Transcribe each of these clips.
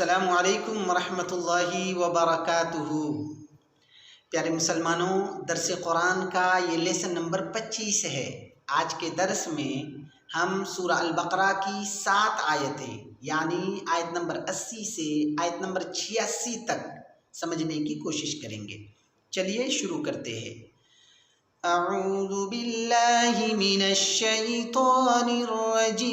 السلام علیکم ورحمۃ اللہ وبرکاتہ۔ پیارے مسلمانوں، درس قرآن کا یہ لیسن نمبر 25 ہے۔ آج کے درس میں ہم سورہ البقرہ کی 7 آیتیں یعنی آیت نمبر 80 سے آیت نمبر 86 تک سمجھنے کی کوشش کریں گے۔ چلیے شروع کرتے ہیں۔ اعوذ باللہ من الشیطان الرجیم۔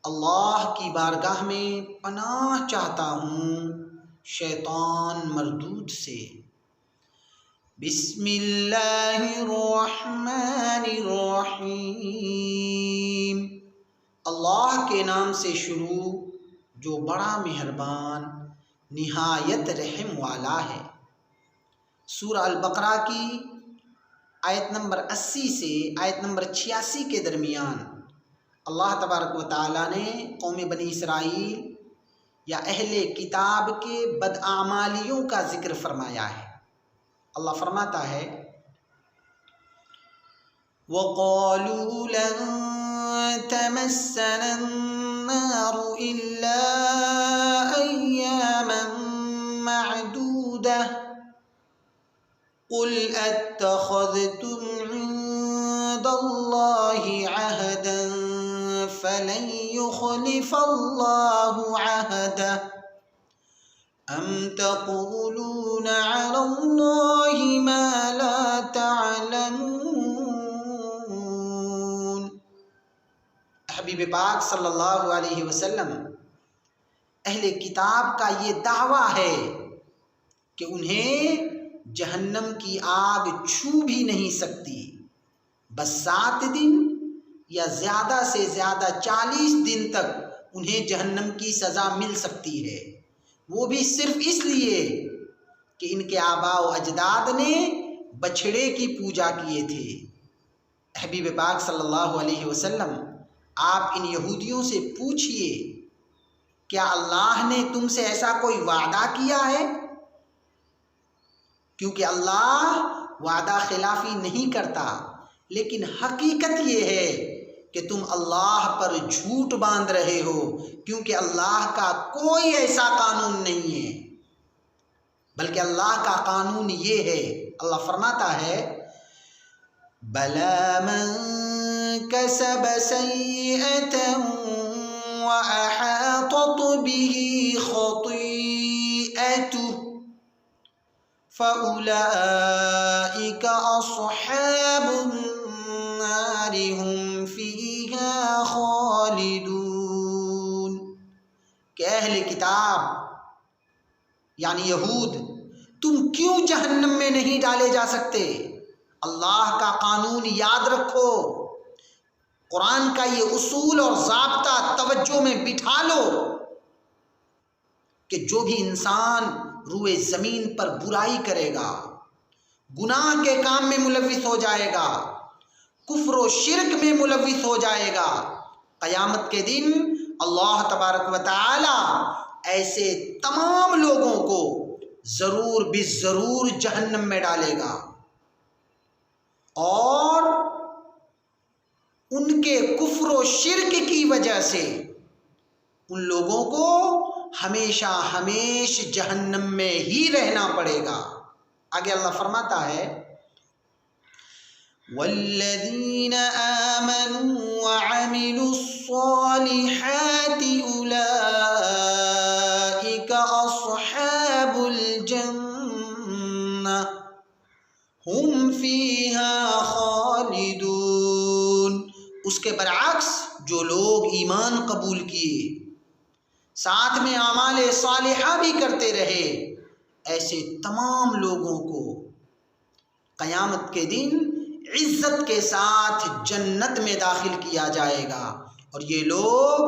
اللہ کی بارگاہ میں پناہ چاہتا ہوں شیطان مردود سے۔ بسم اللہ الرحمن الرحیم۔ اللہ کے نام سے شروع جو بڑا مہربان نہایت رحم والا ہے۔ سورہ البقرہ کی آیت نمبر 80 سے آیت نمبر 86 کے درمیان اللہ تبارک و تعالیٰ نے قوم بنی اسرائیل یا اہل کتاب کے بدعمالیوں کا ذکر فرمایا ہے۔ اللہ فرماتا ہے وَقَالُوا لَن تَمَسَّنَا النَّارُ إِلَّا أَيَّامًا مَّعْدُودَةً قُلْ أَتَّخَذْتُمْ عِندَ اللَّهِ عَهْدًا فَلَن يُخْلِفَ اللَّهُ عَهْدَهُ أَمْ تَقُولُونَ عَلَى اللَّهِ مَا لَا تَعْلَمُونَ۔ حبیب پاک صلی اللہ علیہ وسلم، اہل کتاب کا یہ دعویٰ ہے کہ انہیں جہنم کی آگ چھو بھی نہیں سکتی، بس 7 دن یا زیادہ سے زیادہ 40 دن تک انہیں جہنم کی سزا مل سکتی ہے، وہ بھی صرف اس لیے کہ ان کے آباء و اجداد نے بچھڑے کی پوجا کیے تھے۔ حبیب پاک صلی اللہ علیہ وسلم، آپ ان یہودیوں سے پوچھئے کیا اللہ نے تم سے ایسا کوئی وعدہ کیا ہے؟ کیونکہ اللہ وعدہ خلافی نہیں کرتا، لیکن حقیقت یہ ہے کہ تم اللہ پر جھوٹ باندھ رہے ہو، کیونکہ اللہ کا کوئی ایسا قانون نہیں ہے، بلکہ اللہ کا قانون یہ ہے۔ اللہ فرماتا ہے بَلَىٰ مَن كَسَبَ سَيِّئَةً وَأَحَاطَتْ بِهِ خَطِيئَتُهُ فَأُولَٰئِكَ أَصْحَابُ النَّارِ هُمْ فِيهَا خَالِدُونَ۔ کہ اہل کتاب یعنی یہود، تم کیوں جہنم میں نہیں ڈالے جا سکتے؟ اللہ کا قانون یاد رکھو، قرآن کا یہ اصول اور ضابطہ توجہ میں بٹھا لو کہ جو بھی انسان روئے زمین پر برائی کرے گا، گناہ کے کام میں ملوث ہو جائے گا، کفر و شرک میں ملوث ہو جائے گا، قیامت کے دن اللہ تبارک و تعالی ایسے تمام لوگوں کو ضرور بالضرور جہنم میں ڈالے گا، اور ان کے کفر و شرک کی وجہ سے ان لوگوں کو ہمیشہ ہمیش جہنم میں ہی رہنا پڑے گا۔ آگے اللہ فرماتا ہے وَالَّذِينَ آمَنُوا وَعَمِلُوا الصَّالِحَاتِ أُولَٰئِكَ أَصْحَابُ الْجَنَّةِ هُمْ فِيهَا خَالِدُونَ۔ اس کے برعکس جو لوگ ایمان قبول کیے، ساتھ میں اعمال صالحہ بھی کرتے رہے، ایسے تمام لوگوں کو قیامت کے دن عزت کے ساتھ جنت میں داخل کیا جائے گا، اور یہ لوگ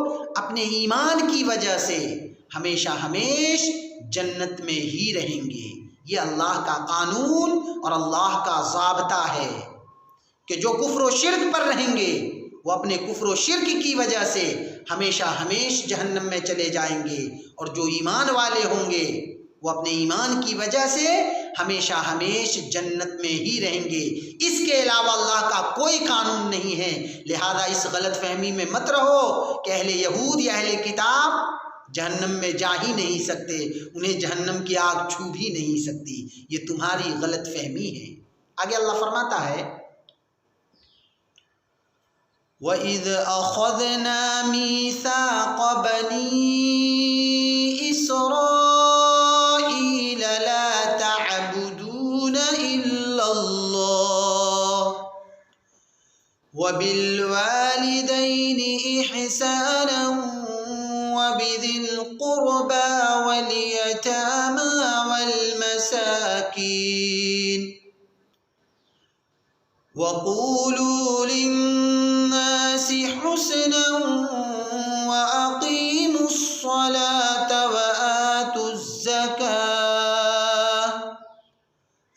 اپنے ایمان کی وجہ سے ہمیشہ ہمیش جنت میں ہی رہیں گے۔ یہ اللہ کا قانون اور اللہ کا ضابطہ ہے کہ جو کفر و شرک پر رہیں گے وہ اپنے کفر و شرک کی وجہ سے ہمیشہ ہمیش جہنم میں چلے جائیں گے، اور جو ایمان والے ہوں گے وہ اپنے ایمان کی وجہ سے ہمیشہ ہمیش جنت میں ہی رہیں گے۔ اس کے علاوہ اللہ کا کوئی قانون نہیں ہے، لہذا اس غلط فہمی میں مت رہو کہ اہل یہود یا اہل کتاب جہنم میں جا ہی نہیں سکتے، انہیں جہنم کی آگ چھو بھی نہیں سکتی، یہ تمہاری غلط فہمی ہے۔ آگے اللہ فرماتا ہے وَإِذْ أَخَذْنَا مِيثَاقَ بَنِي إِسْرَائِيلَ لَا تَعْبُدُونَ إِلَّا اللَّهَ وَبِالْوَالِدَيْنِ إِحْسَانًا وَبِذِي الْقُرْبَى وَالْيَتَامَى وَالْمَسَاكِينِ وَقُولُوا لِلنَّاسِ حُسْنًا وَأَقِيمُوا الصَّلَاةَ وَآتُوا الزَّكَاةَ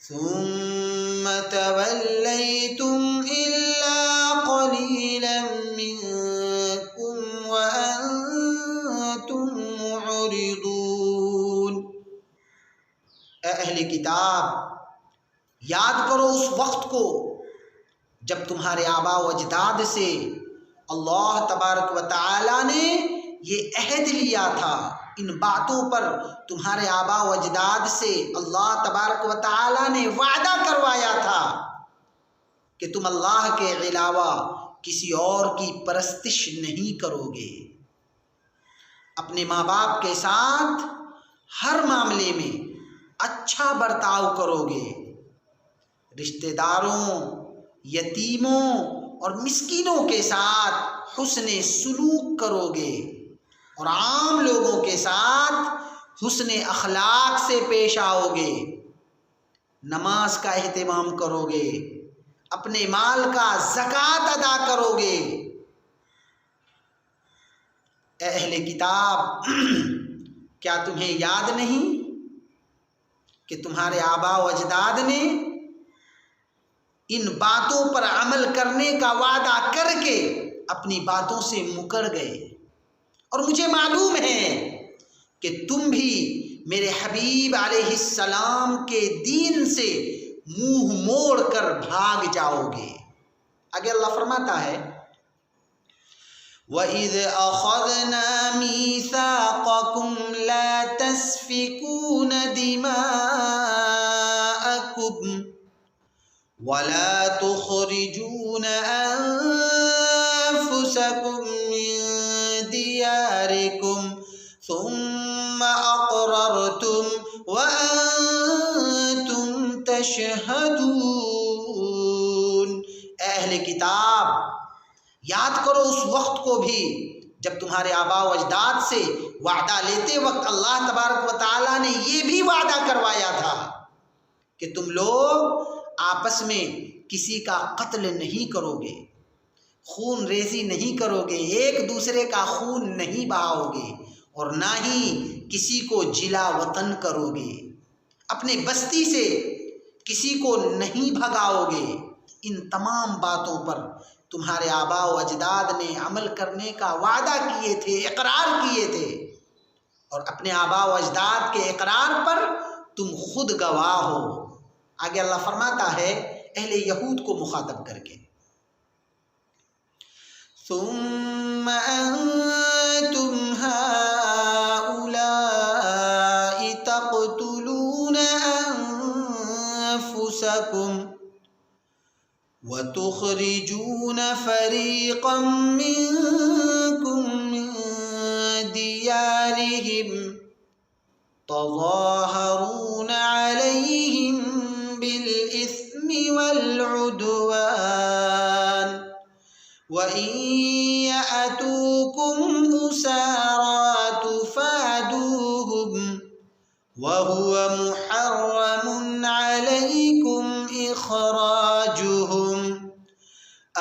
ثُمَّ تَوَلَّيْتُمْ إِلَّا قَلِيلًا مِّنكُمْ وَأَنتُم مُّعْرِضُونَ۔ اے اہل کتاب، یاد کرو اس وقت کو جب تمہارے آبا و اجداد سے اللہ تبارک و تعالی نے یہ عہد لیا تھا، ان باتوں پر تمہارے آبا و اجداد سے اللہ تبارک و تعالی نے وعدہ کروایا تھا کہ تم اللہ کے علاوہ کسی اور کی پرستش نہیں کرو گے، اپنے ماں باپ کے ساتھ ہر معاملے میں اچھا برتاؤ کرو گے، رشتہ داروں، یتیموں اور مسکینوں کے ساتھ حسن سلوک کرو گے، اور عام لوگوں کے ساتھ حسن اخلاق سے پیش آؤ گے، نماز کا اہتمام کرو گے، اپنے مال کا زکوٰۃ ادا کرو گے۔ اے اہل کتاب، کیا تمہیں یاد نہیں کہ تمہارے آبا و اجداد نے ان باتوں پر عمل کرنے کا وعدہ کر کے اپنی باتوں سے مکر گئے، اور مجھے معلوم ہے کہ تم بھی میرے حبیب علیہ السلام کے دین سے منہ موڑ کر بھاگ جاؤ گے۔ آگے اللہ فرماتا ہے وَإِذْ أَخَذْنَا مِيثَاقَكُمْ لَا تَسْفِكُونَ دِمَاءَكُمْ وَلَا تُخْرِجُونَ أَنفُسَكُمْ مِنْ دِيَارِكُمْ ثُمَّ أَقْرَرْتُمْ وَأَنْتُمْ تَشْهَدُونَ۔ اے اہل کتاب، یاد کرو اس وقت کو بھی جب تمہارے آبا و اجداد سے وعدہ لیتے وقت اللہ تبارک و تعالیٰ نے یہ بھی وعدہ کروایا تھا کہ تم لوگ آپس میں کسی کا قتل نہیں کرو گے، خون ریزی نہیں کرو گے، ایک دوسرے کا خون نہیں بہاؤ گے، اور نہ ہی کسی کو جلا وطن کرو گے، اپنے بستی سے کسی کو نہیں بھگاؤ گے۔ ان تمام باتوں پر تمہارے آبا و اجداد نے عمل کرنے کا وعدہ کیے تھے، اقرار کیے تھے، اور اپنے آبا و اجداد کے اقرار پر تم خود گواہ ہو۔ آگے اللہ فرماتا ہے اہل یہود کو مخاطب کر کے ثُمَّ أَنْتُمْ هَؤُلَاءِ تَقْتُلُونَ أَنفُسَكُمْ وَتُخْرِجُونَ فَرِيقًا مِّنكُم مِّن دِيَارِهِمْ تَظَاهَرُونَ عَلَيْهِمْ بِالْإِثْمِ وَالْعُدْوَانِ وَإِن يَأْتُوكُمْ أُسَارَىٰ تُفَادُوهُمْ وَهُوَ مُحَرَّمٌ عَلَيْكُمْ إِخْرَاجُهُمْ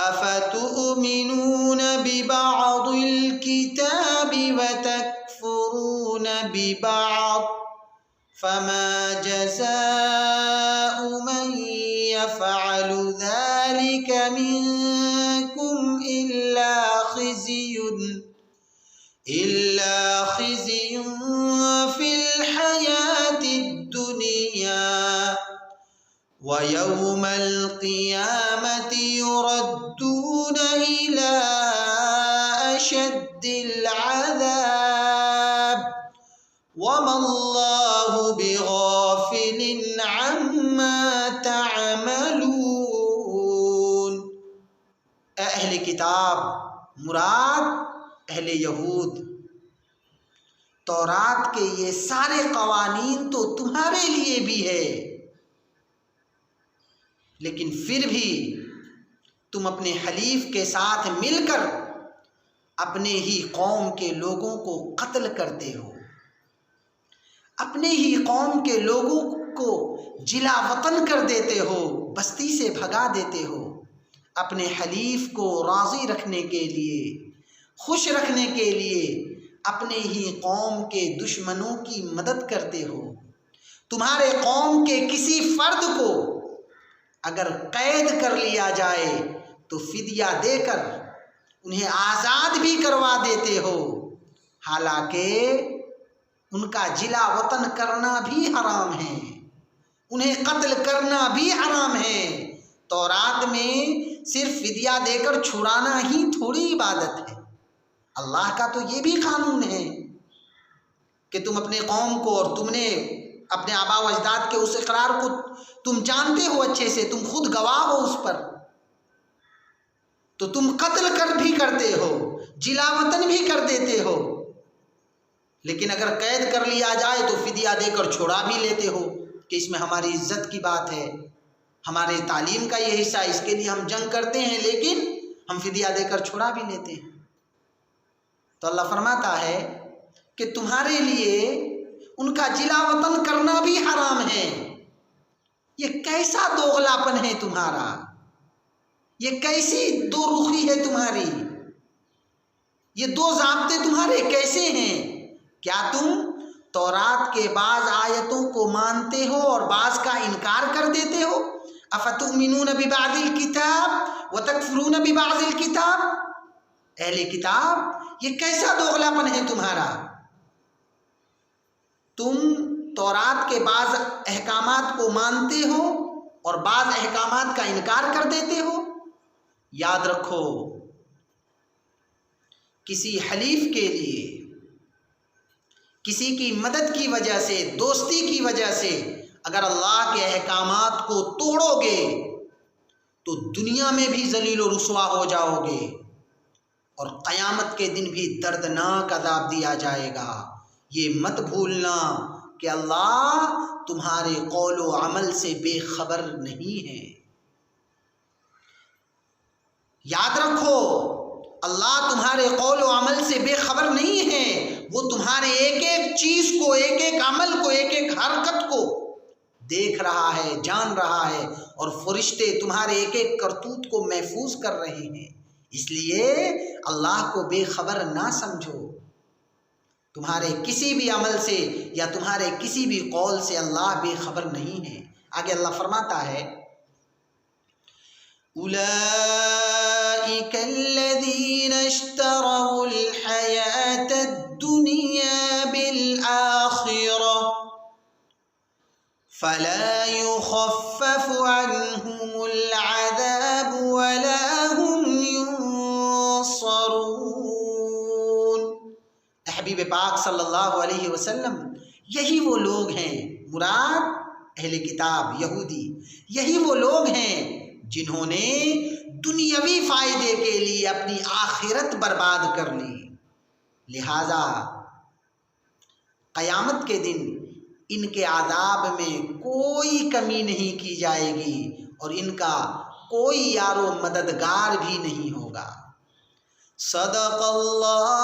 أَفَتُؤْمِنُونَ بِبَعْضِ الْكِتَابِ وَتَكْفُرُونَ بِبَعْضٍ فَمَا جَزَاءُ مَن يَفْعَلُ ذَلِكَ مِنكُمْ إِلَّا خِزْيٌ فِي الْحَيَاةِ وَيَوْمَ الْقِيَامَةِ يُرَدُّونَ إِلَىٰ أَشَدِّ الْعَذَابِ وَمَا اللَّهُ بِغَافِلٍ عَمَّا تَعْمَلُونَ۔ اے اہل کتاب، مراد اہل یہود، تورات کے یہ سارے قوانین تو تمہارے لیے بھی ہے، لیکن پھر بھی تم اپنے حلیف کے ساتھ مل کر اپنے ہی قوم کے لوگوں کو قتل کرتے ہو، اپنے ہی قوم کے لوگوں کو جلا وطن کر دیتے ہو، بستی سے بھگا دیتے ہو، اپنے حلیف کو راضی رکھنے کے لیے، خوش رکھنے کے لیے اپنے ہی قوم کے دشمنوں کی مدد کرتے ہو۔ تمہارے قوم کے کسی فرد کو اگر قید کر لیا جائے تو فدیہ دے کر انہیں آزاد بھی کروا دیتے ہو، حالانکہ ان کا جلا وطن کرنا بھی حرام ہے، انہیں قتل کرنا بھی حرام ہے۔ تورات میں صرف فدیہ دے کر چھڑانا ہی تھوڑی عبادت ہے، اللہ کا تو یہ بھی قانون ہے کہ تم اپنے قوم کو، اور تم نے اپنے آباء و اجداد کے اس اقرار کو تم جانتے ہو اچھے سے، تم خود گواہ ہو اس پر، تو تم قتل کر بھی کرتے ہو، جلا وطن بھی کر دیتے ہو، لیکن اگر قید کر لیا جائے تو فدیہ دے کر چھڑا بھی لیتے ہو کہ اس میں ہماری عزت کی بات ہے، ہمارے تعلیم کا یہ حصہ، اس کے لیے ہم جنگ کرتے ہیں لیکن ہم فدیہ دے کر چھڑا بھی لیتے ہیں۔ تو اللہ فرماتا ہے کہ تمہارے لیے ان کا جلا وطن کرنا بھی حرام ہے۔ یہ کیسا دوغلاپن ہے تمہارا، یہ کیسی دو رخی ہے تمہاری، یہ دو ضابطے تمہارے کیسے ہیں؟ کیا تم تورات کے بعض آیتوں کو مانتے ہو اور بعض کا انکار کر دیتے ہو؟ افتؤمنون ببعض الکتاب وتکفرون ببعض الکتاب۔ اہل کتاب، یہ کیسا دوغلاپن ہے تمہارا؟ تم تورات کے بعض احکامات کو مانتے ہو اور بعض احکامات کا انکار کر دیتے ہو۔ یاد رکھو، کسی حلیف کے لیے، کسی کی مدد کی وجہ سے، دوستی کی وجہ سے اگر اللہ کے احکامات کو توڑو گے تو دنیا میں بھی ذلیل و رسوا ہو جاؤ گے اور قیامت کے دن بھی دردناک عذاب دیا جائے گا۔ یہ مت بھولنا کہ اللہ تمہارے قول و عمل سے بے خبر نہیں ہے۔ یاد رکھو، اللہ تمہارے قول و عمل سے بے خبر نہیں ہے، وہ تمہارے ایک ایک چیز کو، ایک ایک عمل کو، ایک ایک حرکت کو دیکھ رہا ہے، جان رہا ہے، اور فرشتے تمہارے ایک ایک کرتوت کو محفوظ کر رہے ہیں۔ اس لیے اللہ کو بے خبر نہ سمجھو، تمہارے کسی بھی عمل سے یا تمہارے کسی بھی قول سے اللہ بے خبر نہیں ہے۔ آگے اللہ فرماتا ہے، أولئك الذين اشتروا الحياة الدنيا بالآخرة فلا يخفف عنهم العذاب ولا هم ينصرون۔ حبیب پاک صلی اللہ علیہ وسلم، یہی وہ لوگ ہیں، مراد اہل کتاب یہودی، یہی وہ لوگ ہیں جنہوں نے دنیاوی فائدے کے لیے اپنی آخرت برباد کر لی، لہذا قیامت کے دن ان کے عذاب میں کوئی کمی نہیں کی جائے گی اور ان کا کوئی یار و مددگار بھی نہیں ہوگا۔ صدق اللہ